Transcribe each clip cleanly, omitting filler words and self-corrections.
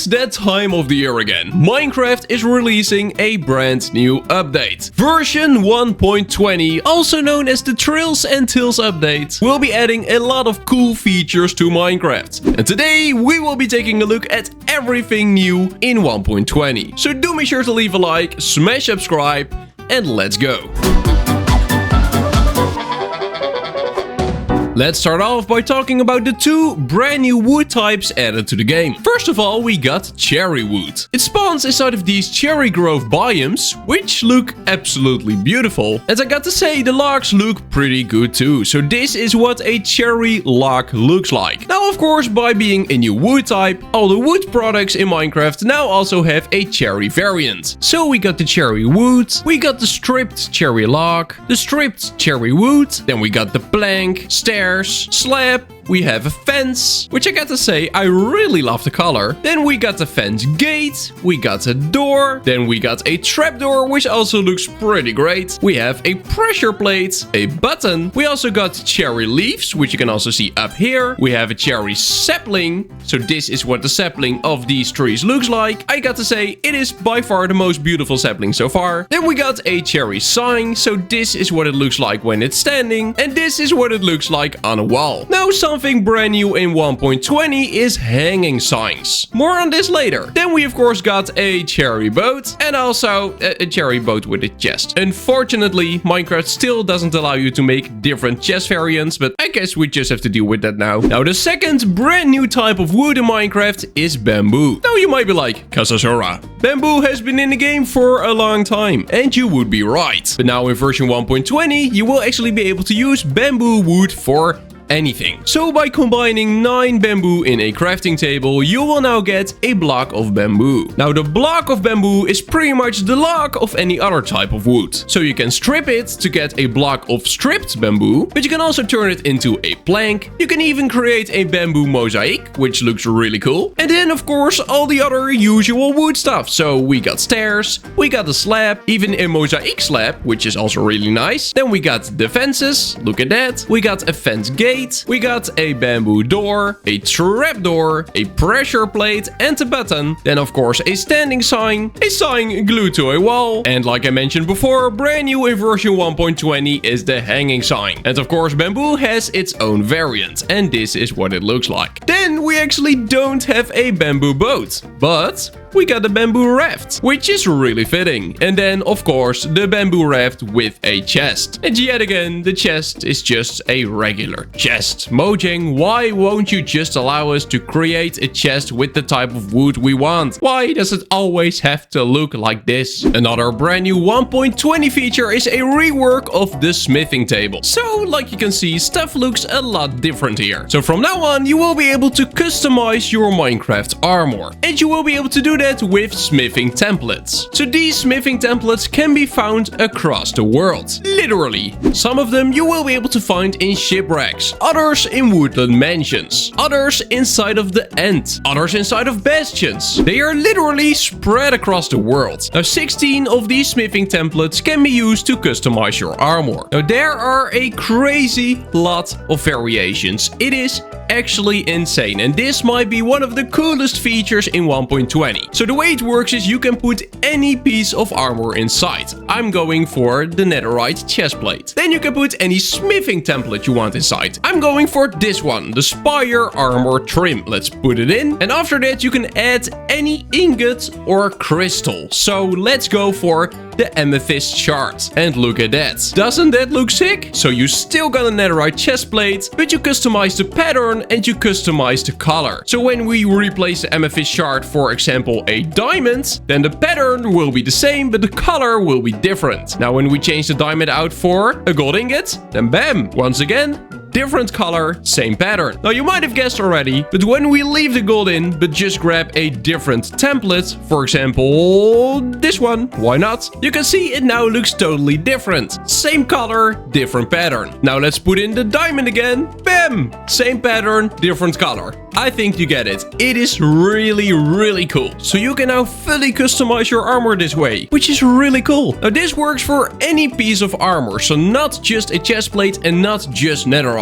that time of the year again. Minecraft is releasing a brand new update. Version 1.20, also known as the Trails and Tales update, will be adding a lot of cool features to Minecraft. And today we will be taking a look at everything new in 1.20. So do make sure to leave a like, smash subscribe, and let's go. Let's start off by talking about the two brand new wood types added to the game. First of all, we got cherry wood. It spawns inside of these Cherry Grove Biomes, which look absolutely beautiful. And I got to say, the logs look pretty good too. So this is what a cherry log looks like. Now, of course, by being a new wood type, all the wood products in Minecraft now also have a cherry variant. So we got the cherry wood, we got the stripped cherry log, the stripped cherry wood, then we got the plank, stairs, slab, we have a fence, which I got to say, I really love the color. Then we got the fence gate, we got a door, then we got a trapdoor, which also looks pretty great. We have a pressure plate, a button. We also got cherry leaves, which you can also see up here. We have a cherry sapling. So this is what the sapling of these trees looks like. I got to say, it is by far the most beautiful sapling so far. Then we got a cherry sign. So this is what it looks like when it's standing. And this is what it looks like on a wall. Now, something brand new in 1.20 is hanging signs. More on this later. Then we of course got a cherry boat and also a cherry boat with a chest. Unfortunately, Minecraft still doesn't allow you to make different chest variants, but I guess we just have to deal with that now. Now, the second brand new type of wood in Minecraft is bamboo. Now you might be like, Kasasora, bamboo has been in the game for a long time, and you would be right. But now in version 1.20, you will actually be able to use bamboo wood for anything. So by combining 9 bamboo in a crafting table, you will now get a block of bamboo. Now, the block of bamboo is pretty much the log of any other type of wood. So you can strip it to get a block of stripped bamboo, but you can also turn it into a plank. You can even create a bamboo mosaic, which looks really cool. And then of course all the other usual wood stuff. So we got stairs, we got a slab, even a mosaic slab, which is also really nice. Then we got the fences, look at that. We got a fence gate. We got a bamboo door, a trapdoor, a pressure plate, and a button. Then of course a standing sign, a sign glued to a wall. And like I mentioned before, brand new in version 1.20 is the hanging sign. And of course bamboo has its own variant, and this is what it looks like. Then we actually don't have a bamboo boat, but we got a bamboo raft, which is really fitting. And then, of course, the bamboo raft with a chest. And yet again, the chest is just a regular chest. Mojang, why won't you just allow us to create a chest with the type of wood we want? Why does it always have to look like this? Another brand new 1.20 feature is a rework of the smithing table. So, like you can see, stuff looks a lot different here. So from now on, you will be able to customize your Minecraft armor. And you will be able to do that with smithing templates. So these smithing templates can be found across the world. Literally. Some of them you will be able to find in shipwrecks, others in woodland mansions, others inside of the End, others inside of bastions. They are literally spread across the world. Now 16 of these smithing templates can be used to customize your armor. Now there are a crazy lot of variations. It is actually insane, and this might be one of the coolest features in 1.20. So the way it works is you can put any piece of armor inside. I'm going for the netherite chestplate. Then you can put any smithing template you want inside. I'm going for this one, the Spire Armor Trim. Let's put it in. And after that you can add any ingot or crystal. So let's go for the amethyst shard. And look at that. Doesn't that look sick? So you still got a netherite chestplate, but you customize the pattern and you customize the color. So when we replace the amethyst shard, for example, a diamond, then the pattern will be the same, but the color will be different. Now, when we change the diamond out for a gold ingot, then bam, once again, different color, same pattern. Now you might have guessed already, but when we leave the gold in, but just grab a different template, for example, this one, why not? You can see it now looks totally different. Same color, different pattern. Now let's put in the diamond again, bam, same pattern, different color. I think you get it. It is really, really cool. So you can now fully customize your armor this way, which is really cool. Now this works for any piece of armor, so not just a chestplate and not just netherite.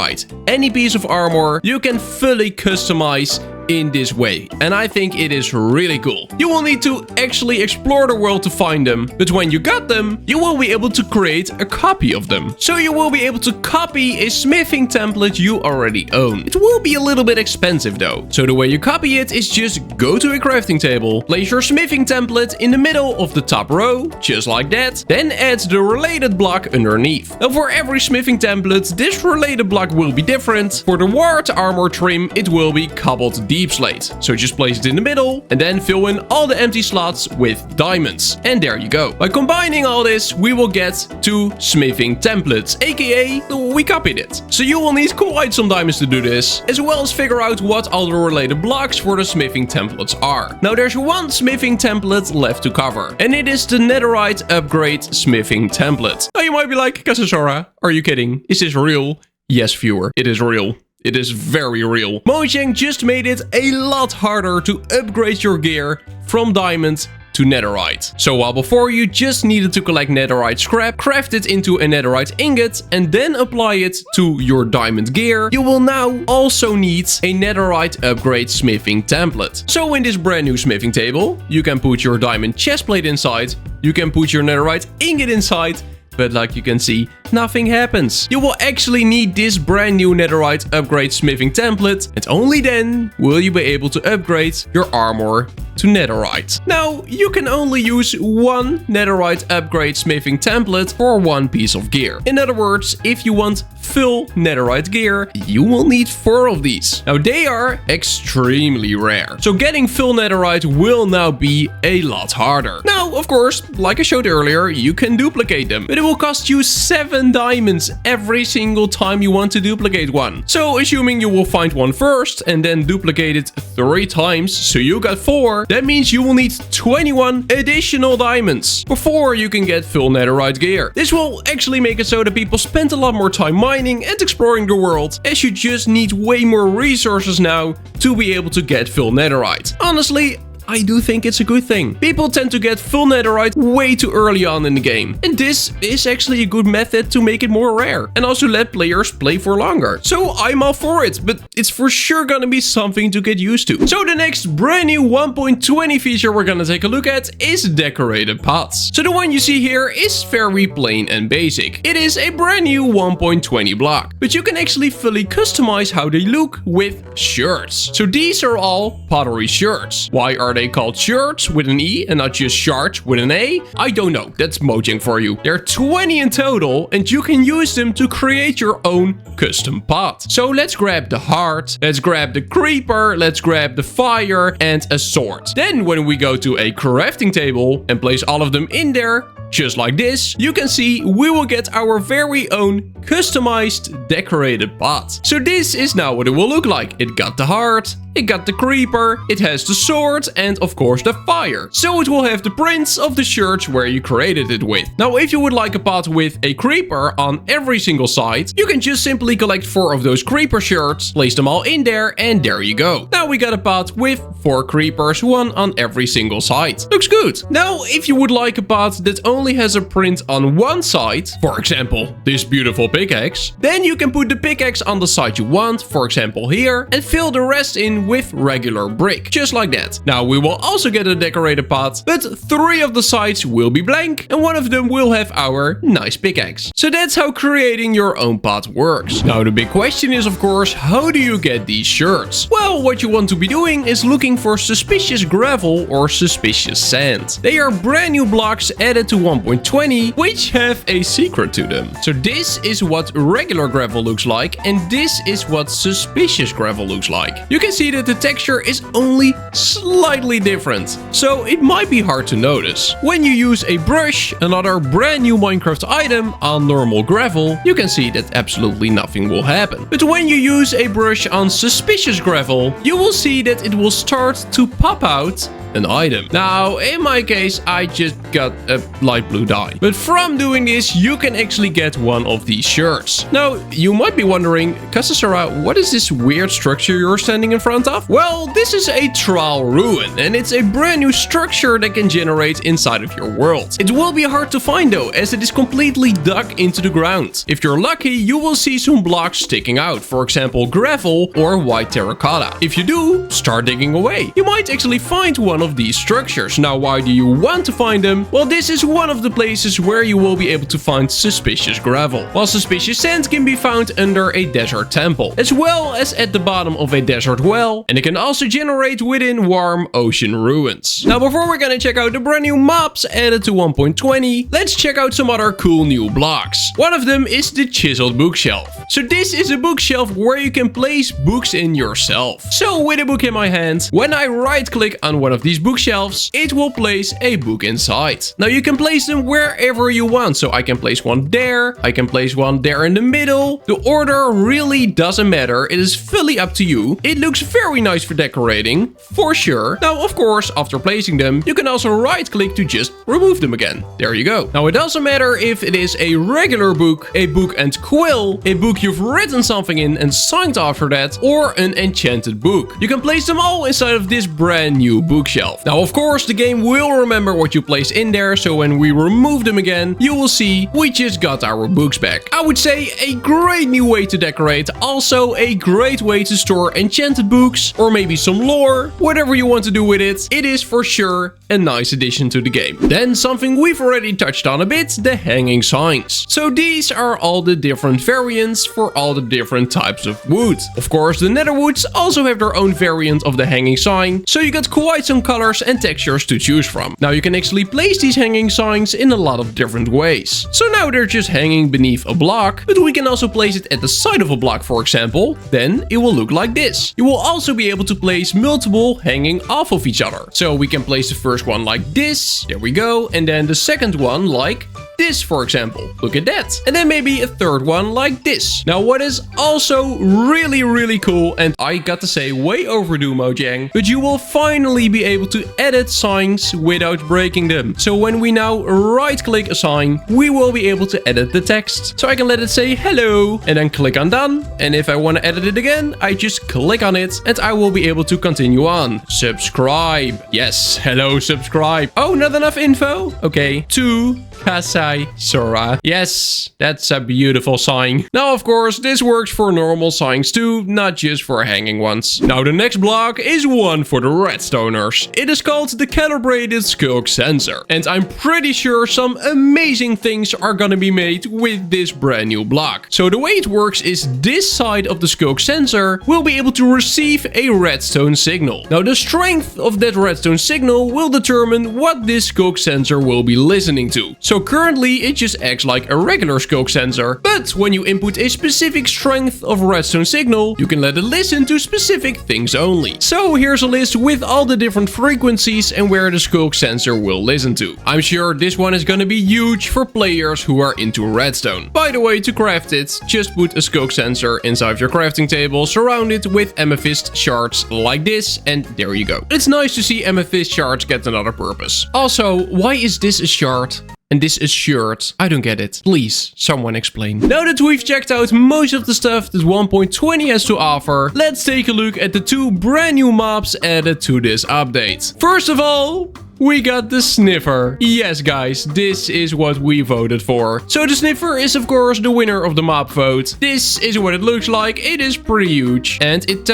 Any piece of armor you can fully customize in this way, and I think it is really cool. You will need to actually explore the world to find them, but when you got them, you will be able to create a copy of them. So you will be able to copy a smithing template you already own. It will be a little bit expensive though. So the way you copy it is just go to a crafting table, place your smithing template in the middle of the top row, just like that, then add the related block underneath. Now for every smithing template, this related block will be different. For the wart armor trim, it will be cobbled deep slate. So just place it in the middle and then fill in all the empty slots with diamonds. And there you go. By combining all this, we will get 2 smithing templates, aka we copied it. So you will need quite some diamonds to do this, as well as figure out what all the related blocks for the smithing templates are. Now there's one smithing template left to cover, and it is the netherite upgrade smithing template. Now you might be like, Kasasora, are you kidding? Is this real? Yes, viewer, it is real. It is very real. Mojang just made it a lot harder to upgrade your gear from diamond to netherite. So while before you just needed to collect netherite scrap, craft it into a netherite ingot, and then apply it to your diamond gear, you will now also need a netherite upgrade smithing template. So in this brand new smithing table, you can put your diamond chestplate inside, you can put your netherite ingot inside, but like you can see, nothing happens. You will actually need this brand new netherite upgrade smithing template, and only then will you be able to upgrade your armor to netherite. Now, you can only use one netherite upgrade smithing template for one piece of gear. In other words, if you want full netherite gear, you will need 4 of these. Now, they are extremely rare, so getting full netherite will now be a lot harder. Now, of course, like I showed earlier, you can duplicate them, but it will cost you 7 diamonds every single time you want to duplicate one. So, assuming you will find one first and then duplicate it 3 times, so you got 4, that means you will need 21 additional diamonds before you can get full netherite gear. This will actually make it so that people spend a lot more time mining and exploring the world, as you just need way more resources now to be able to get full netherite. Honestly, I do think it's a good thing. People tend to get full netherite way too early on in the game, and this is actually a good method to make it more rare and also let players play for longer. So I'm all for it, but it's for sure gonna be something to get used to. So the next brand new 1.20 feature we're gonna take a look at is decorated pots. So the one you see here is very plain and basic. It is a brand new 1.20 block, but you can actually fully customize how they look with shirts. So these are all pottery shirts. Why are they called shirts with an E and not just shards with an A? I don't know, that's Mojang for you. There are 20 in total, and you can use them to create your own custom pot. So let's grab the heart, let's grab the creeper, let's grab the fire and a sword. Then when we go to a crafting table and place all of them in there, just like this, you can see we will get our very own customized decorated pot. So this is now what it will look like. It got the heart, it got the creeper, it has the sword, and of course the fire. So it will have the prints of the shirts where you created it with. Now if you would like a pot with a creeper on every single side, you can just simply collect 4 of those creeper shirts, place them all in there, and there you go. Now we got a pot with 4 creepers, 1 on every single side. Looks good. Now if you would like a pot that only has a print on one side, for example this beautiful pickaxe, then you can put the pickaxe on the side you want, for example here, and fill the rest in with regular brick, just like that. Now we will also get a decorated pot, but 3 of the sides will be blank and 1 of them will have our nice pickaxe. So that's how creating your own pot works. Now the big question is of course, how do you get these shirts? Well, what you want to be doing is looking for suspicious gravel or suspicious sand. They are brand new blocks added to 1.20, which have a secret to them. So this is what regular gravel looks like, and this is what suspicious gravel looks like. You can see that the texture is only slightly different, so it might be hard to notice. When you use a brush, another brand new Minecraft item, on normal gravel, you can see that absolutely nothing will happen. But when you use a brush on suspicious gravel, you will see that it will start to pop out an item. Now, in my case, I just got a light blue dye. But from doing this, you can actually get one of these shirts. Now, you might be wondering, Kasasara, what is this weird structure you're standing in front of? Well, this is a trial ruin, and it's a brand new structure that can generate inside of your world. It will be hard to find though, as it is completely dug into the ground. If you're lucky, you will see some blocks sticking out, for example, gravel or white terracotta. If you do, start digging away. You might actually find one of these structures. Now, why do you want to find them? Well, this is one of the places where you will be able to find suspicious gravel, while suspicious sand can be found under a desert temple, as well as at the bottom of a desert well, and it can also generate within warm ocean ruins. Now, before we're gonna check out the brand new mobs added to 1.20, let's check out some other cool new blocks. One of them is the Chiseled Bookshelf. So this is a bookshelf where you can place books in yourself. So with a book in my hand, when I right click on one of these bookshelves, it will place a book inside. Now you can place them wherever you want. So I can place one there, I can place one there in the middle. The order really doesn't matter. It is fully up to you. It looks very nice for decorating, for sure. Now, of course, after placing them, you can also right click to just remove them again. There you go. Now, it doesn't matter if it is a regular book, a book and quill, a book you've written something in and signed after that, or an enchanted book. You can place them all inside of this brand new bookshelf. Now, of course, the game will remember what you place in there, so when we remove them again, you will see we just got our books back. I would say a great new way to decorate, also a great way to store enchanted books, or maybe some lore, whatever you want to do with it. It is for sure a nice addition to the game. Then something we've already touched on a bit, the hanging signs. So these are all the different variants for all the different types of wood. Of course, the netherwoods also have their own variant of the hanging sign, so you got quite some colors and textures to choose from. Now you can actually place these hanging signs in a lot of different ways. So now they're just hanging beneath a block, but we can also place it at the side of a block, for example. Then it will look like this. You will also be able to place multiple hanging off of each other. So we can place the first one like this. There we go. And then the second one like this, for example. Look at that. And then maybe a third one like this. Now, what is also really cool, and I got to say way overdue, Mojang, but you will finally be able to edit signs without breaking them. So when we now right click a sign, we will be able to edit the text. So I can let it say hello and then click on done. And if I want to edit it again, I just click on it and I will be able to continue on. Subscribe. Yes, hello, subscribe. Oh, not enough info? Okay. To Kasai Sora. Yes, that's a beautiful sign. Now, of course, this works for normal signs too, not just for hanging ones. Now, the next block is one for the redstoners. It is called the Calibrated Sculk sensor. And I'm pretty sure some amazing things are gonna be made with this brand new block. So the way it works is this side of the Sculk sensor will be able to receive a redstone signal. Now, the strength of that redstone signal will determine what this Sculk sensor will be listening to. So currently it just acts like a regular Sculk sensor, but when you input a specific strength of redstone signal, you can let it listen to specific things only. So here's a list with all the different frequencies and where the Sculk sensor will listen to. I'm sure this one is gonna be huge for players who are into redstone. By the way, to craft it, just put a Sculk sensor inside your crafting table, surround it with amethyst shards like this, and there you go. It's nice to see amethyst shards get another purpose. Also, why is this a shard? And this is shirt. I don't get it. Please, someone explain. Now that we've checked out most of the stuff that 1.20 has to offer, let's take a look at the two brand new mobs added to this update. First of all, we got the Sniffer. Yes, guys, this is what we voted for. So the Sniffer is, of course, the winner of the mob vote. This is what it looks like. It is pretty huge. And it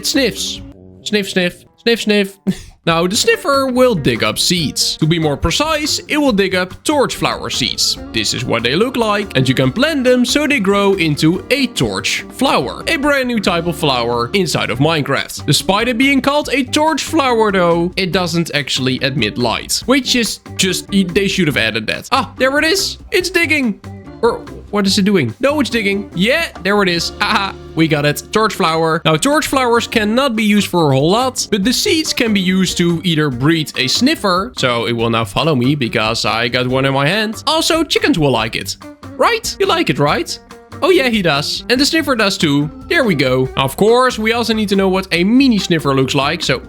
sniffs. Sniff, sniff. Sniff, sniff. Now, the Sniffer will dig up seeds. To be more precise, it will dig up torchflower seeds. This is what they look like, and you can plant them so they grow into a torch flower, a brand new type of flower inside of Minecraft. Despite it being called a torch flower though, it doesn't actually emit light, which is just, they should have added that. Ah, there it is. It's digging. Or what is it doing? No, it's digging. Yeah, there it is. Haha, we got it. Torch flower. Now, torch flowers cannot be used for a whole lot, but the seeds can be used to either breed a Sniffer, so it will now follow me because I got one in my hand. Also, chickens will like it. Right? You like it, right? Oh yeah, he does. And the sniffer does too. There we go. Of course, we also need to know what a mini sniffer looks like. So,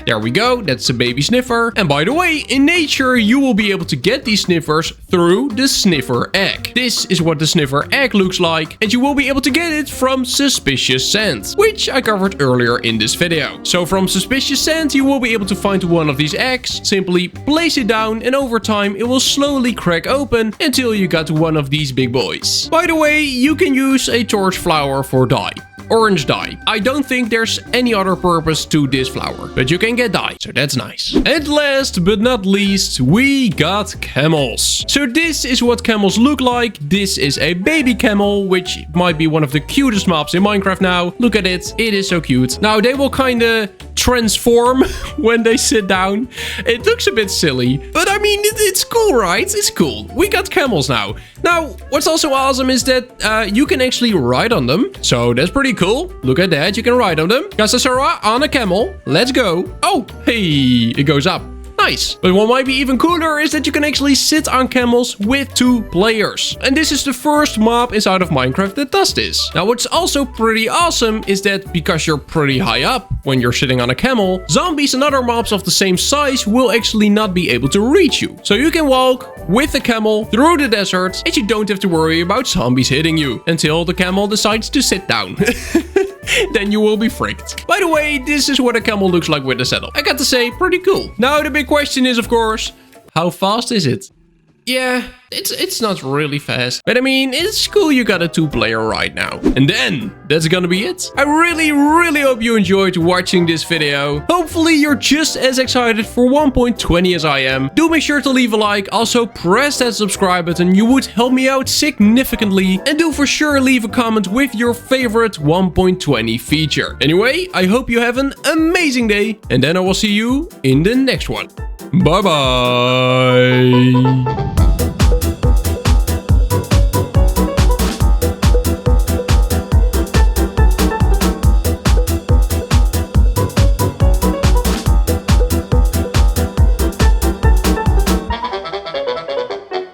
there we go. That's a baby sniffer. And by the way, in nature, you will be able to get these sniffers through the sniffer egg. This is what the sniffer egg looks like. And you will be able to get it from suspicious scent, which I covered earlier in this video. So from suspicious scent, you will be able to find one of these eggs, simply place it down, and over time, it will slowly crack open until you got one of these big boys. By the way, you can use a torch flower for dye. Orange dye. I don't think there's any other purpose to this flower, but you can get dye, so that's nice. And last but not least, we got camels. So this is what camels look like. This is a baby camel, which might be one of the cutest mobs in Minecraft now. Look at it. It is so cute. Now they will kind of transform when they sit down. It looks a bit silly, but I mean, it's cool, right? It's cool. We got camels now. Now, what's also awesome is that you can actually ride on them. So that's pretty cool. Look at that. You can ride on them. Kasasara on a camel. Let's go. Oh, hey, it goes up. Nice. But what might be even cooler is that you can actually sit on camels with 2 players. And this is the first mob inside of Minecraft that does this. Now, what's also pretty awesome is that because you're pretty high up when you're sitting on a camel, zombies and other mobs of the same size will actually not be able to reach you. So you can walk with the camel through the desert and you don't have to worry about zombies hitting you until the camel decides to sit down. Then you will be fricked. By the way, this is what a camel looks like with the saddle. I got to say, pretty cool. Now the big question is, of course, how fast is it? Yeah, it's not really fast. But I mean, it's cool you got a 2-player right now. And then, that's gonna be it. I really hope you enjoyed watching this video. Hopefully you're just as excited for 1.20 as I am. Do make sure to leave a like. Also, press that subscribe button. You would help me out significantly. And do for sure leave a comment with your favorite 1.20 feature. Anyway, I hope you have an amazing day. And then I will see you in the next one. Bye bye.